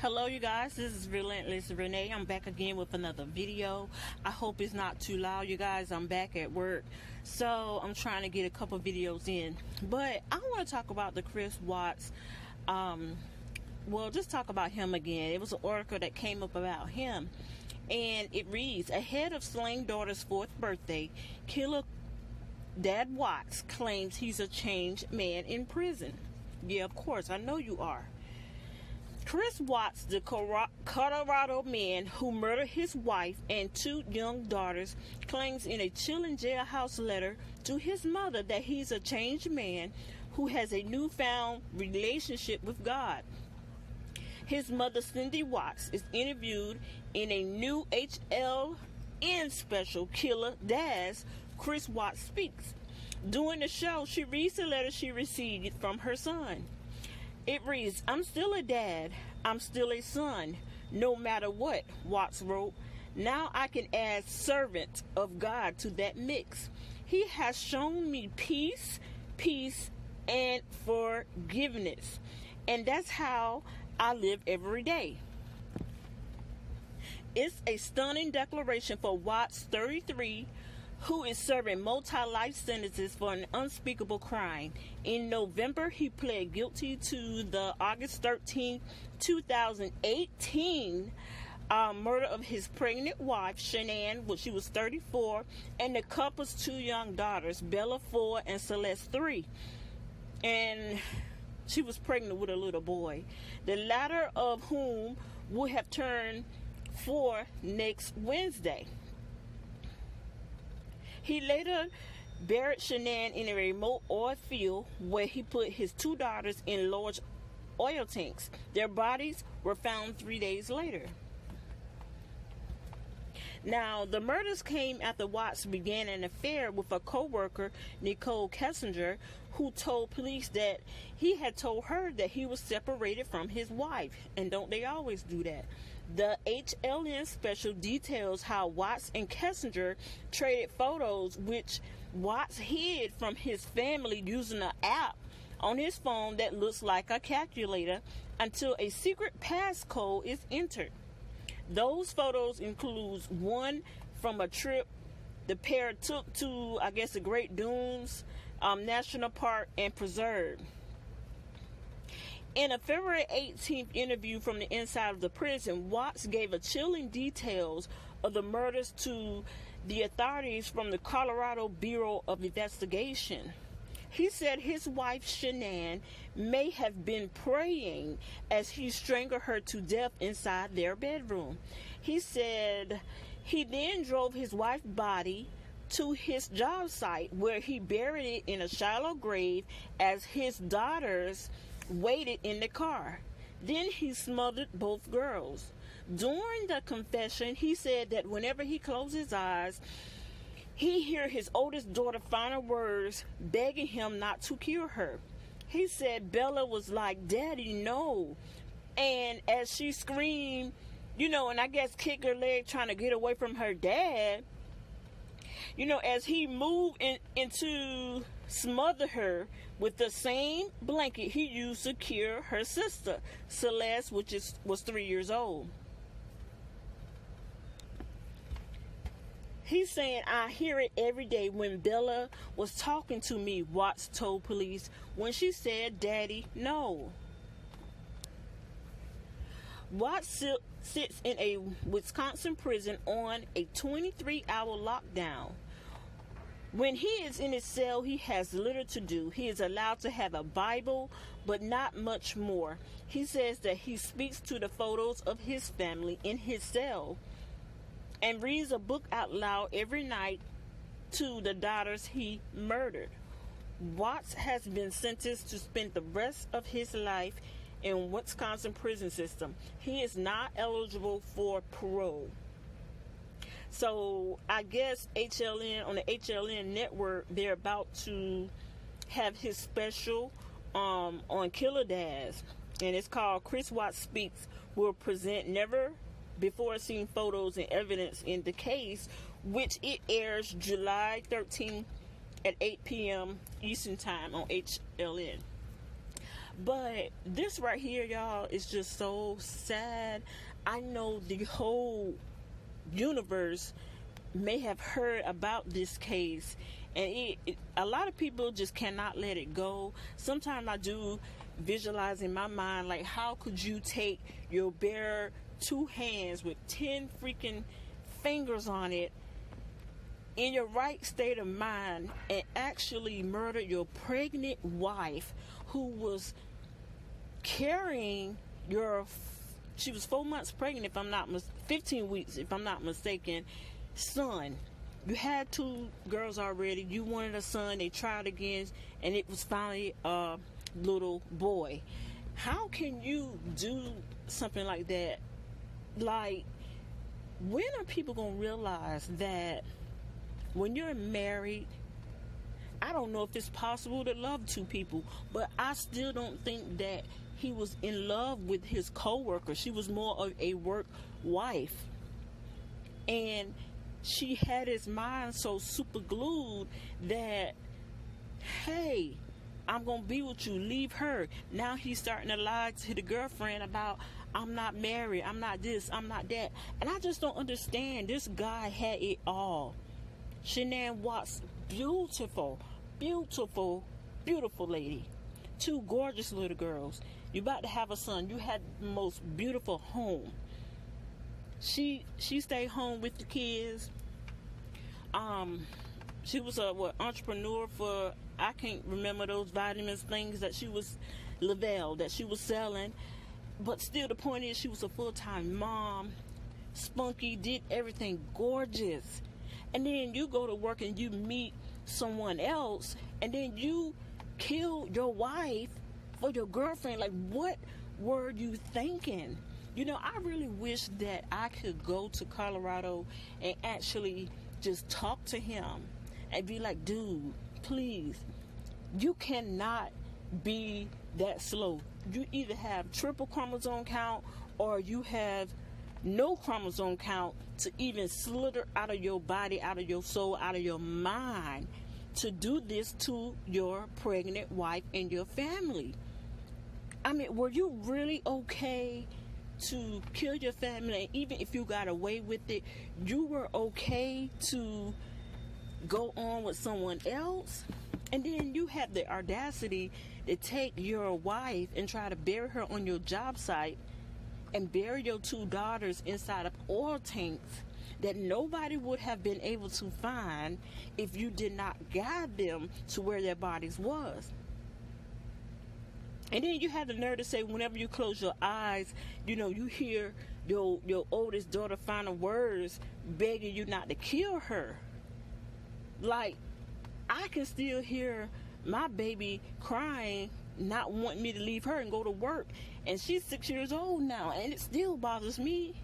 Hello you guys, this is Relentless Renee. I'm back again with another video. I hope it's not too loud, you guys. I'm back at work, so I'm trying to get a couple videos in. But I want to talk about the Chris Watts, just talk about him again. It was an article that came up about him, and it reads, ahead of slain daughter's 4th birthday, killer Dad Watts claims he's a changed man in prison. Yeah, of course, I know you are. Chris Watts, the Colorado man who murdered his wife and 2 young daughters, claims in a chilling jailhouse letter to his mother that he's a changed man who has a newfound relationship with God. His mother, Cindy Watts, is interviewed in a new HLN special, Killer Daz, Chris Watts Speaks. During the show, she reads the letter she received from her son. It reads, I'm still a dad. I'm still a son, no matter what, Watts wrote. Now I can add servant of God to that mix. He has shown me peace, and forgiveness. And that's how I live every day. It's a stunning declaration for Watts, 33, who is serving multi-life sentences for an unspeakable crime. In November, he pled guilty to the August 13, 2018 murder of his pregnant wife, Shanann, when she was 34, and the couple's 2 young daughters, Bella 4 and Celeste 3. And she was pregnant with a little boy, the latter of whom will have turned 4 next Wednesday. He later buried Shanann in a remote oil field where he put his 2 daughters in large oil tanks. Their bodies were found 3 days later. Now, the murders came after Watts began an affair with a co-worker, Nicole Kessinger, who told police that he had told her that he was separated from his wife. And don't they always do that? The HLN special details how Watts and Kessinger traded photos, which Watts hid from his family using an app on his phone that looks like a calculator until a secret passcode is entered. Those photos includes one from a trip the pair took to, the Great Dunes National Park and Preserve. In a February 18th interview from the inside of the prison, Watts gave a chilling details of the murders to the authorities from the Colorado Bureau of Investigation. He said his wife, Shanann, may have been praying as he strangled her to death inside their bedroom. He said he then drove his wife's body to his job site where he buried it in a shallow grave as his daughters waited in the car. Then he smothered both girls. During the confession, he said that whenever he closed his eyes, he heard his oldest daughter final words begging him not to kill her. He said Bella was like, "Daddy, no." And as she screamed, and kicked her leg trying to get away from her dad, as he moved into smother her with the same blanket he used to cure her sister, Celeste, which was 3 years old. He's saying, I hear it every day when Bella was talking to me, Watts told police, when she said, "Daddy, no." Watts sits in a Wisconsin prison on a 23-hour lockdown. When he is in his cell, he has little to do. He is allowed to have a Bible, but not much more. He says that he speaks to the photos of his family in his cell and reads a book out loud every night to the daughters he murdered. Watts has been sentenced to spend the rest of his life in Wisconsin prison system. He is not eligible for parole. So I guess on the HLN network, they're about to have his special on Killer Daz, and it's called Chris Watts Speaks. Will present never before seen photos and evidence in the case, which it airs July 13th at 8 p.m. Eastern Time on HLN. But this right here, y'all, is just so sad. I know the whole universe may have heard about this case, and a lot of people just cannot let it go. Sometimes I do visualize in my mind, like, how could you take your bare 2 hands with 10 freaking fingers on it in your right state of mind and actually murder your pregnant wife who was carrying she was 4 months pregnant, 15 weeks if I'm not mistaken, son. You had 2 girls already. You wanted a son. They tried again, and it was finally a little boy. How can you do something like that? Like, when are people going to realize that when you're married, I don't know if it's possible to love 2 people, but I still don't think that he was in love with his co-worker. She was more of a work wife. And she had his mind so super glued that, hey, I'm going to be with you, leave her. Now he's starting to lie to the girlfriend about, I'm not married, I'm not this, I'm not that. And I just don't understand. This guy had it all. Shanann Watts, beautiful, beautiful, beautiful lady. 2 gorgeous little girls. You about to have a son. You had the most beautiful home. She stayed home with the kids. She was a entrepreneur for, I can't remember those vitamins things that she was selling. But still, the point is, she was a full-time mom. Spunky, did everything gorgeous. And then you go to work and you meet someone else, and then you kill your wife for your girlfriend. Like, what were you thinking? You know, I really wish that I could go to Colorado and actually just talk to him and be like, dude, please, you cannot be that slow. You either have triple chromosome count or you have no chromosome count to even slither out of your body, out of your soul, out of your mind to do this to your pregnant wife and your family. I mean, were you really okay to kill your family? And even if you got away with it, you were okay to go on with someone else? And then you have the audacity to take your wife and try to bury her on your job site and bury your 2 daughters inside of oil tanks that nobody would have been able to find if you did not guide them to where their bodies was. And then you have the nerve to say, whenever you close your eyes, you know, you hear your oldest daughter final words begging you not to kill her. Like, I can still hear my baby crying, not wanting me to leave her and go to work. And she's 6 years old now, and it still bothers me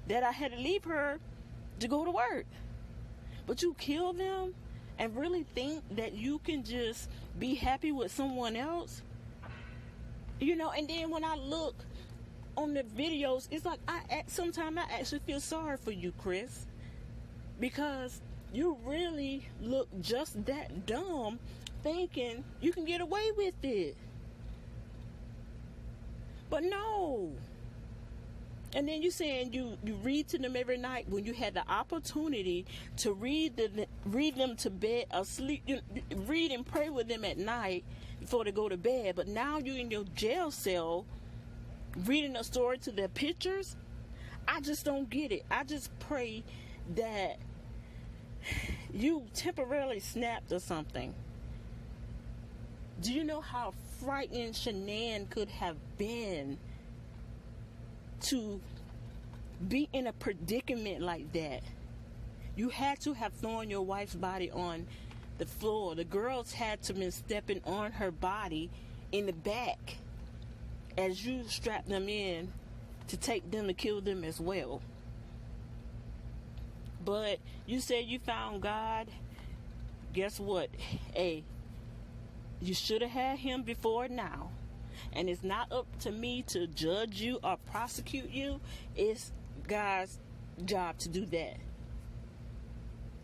that I had to leave her to go to work. But you kill them and really think that you can just be happy with someone else? You know, and then when I look on the videos, it's like sometimes I actually feel sorry for you, Chris, because you really look just that dumb thinking you can get away with it. But no. And then you saying you read to them every night when you had the opportunity to read them to bed or sleep, read and pray with them at night before they go to bed. But now you're in your jail cell reading a story to their pictures. I just don't get it. I just pray that you temporarily snapped or something. Do you know how frightening Shanann could have been to be in a predicament like that? You had to have thrown your wife's body on the floor. The girls had to have been stepping on her body in the back as you strapped them in to take them to kill them as well. But you said you found God. Guess what? Hey, you should have had him before now. And it's not up to me to judge you or prosecute you. It's God's job to do that.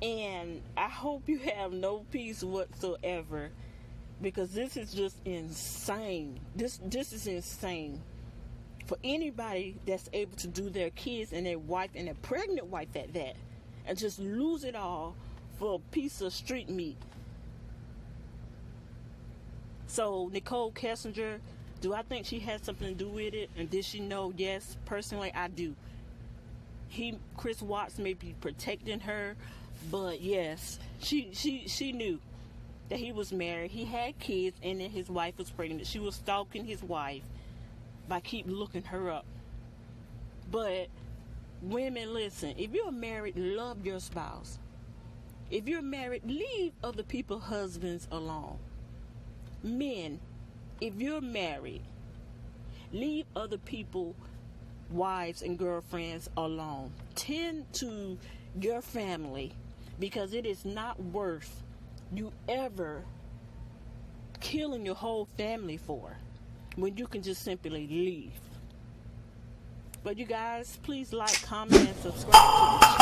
And I hope you have no peace whatsoever because this is just insane. This is insane for anybody that's able to do their kids and their wife, and their pregnant wife at that, and just lose it all for a piece of street meat. So Nicole Kessinger, do I think she had something to do with it? And did she know? Yes, personally I do. Chris Watts may be protecting her, but yes, she knew that he was married, he had kids, and then his wife was pregnant. She was stalking his wife by keep looking her up. But women, listen, if you're married, love your spouse. If you're married, leave other people's husbands alone. Men, if you're married, leave other people's wives and girlfriends alone. Tend to your family, because it is not worth you ever killing your whole family for, when you can just simply leave. But you guys, please like, comment, and subscribe to the channel.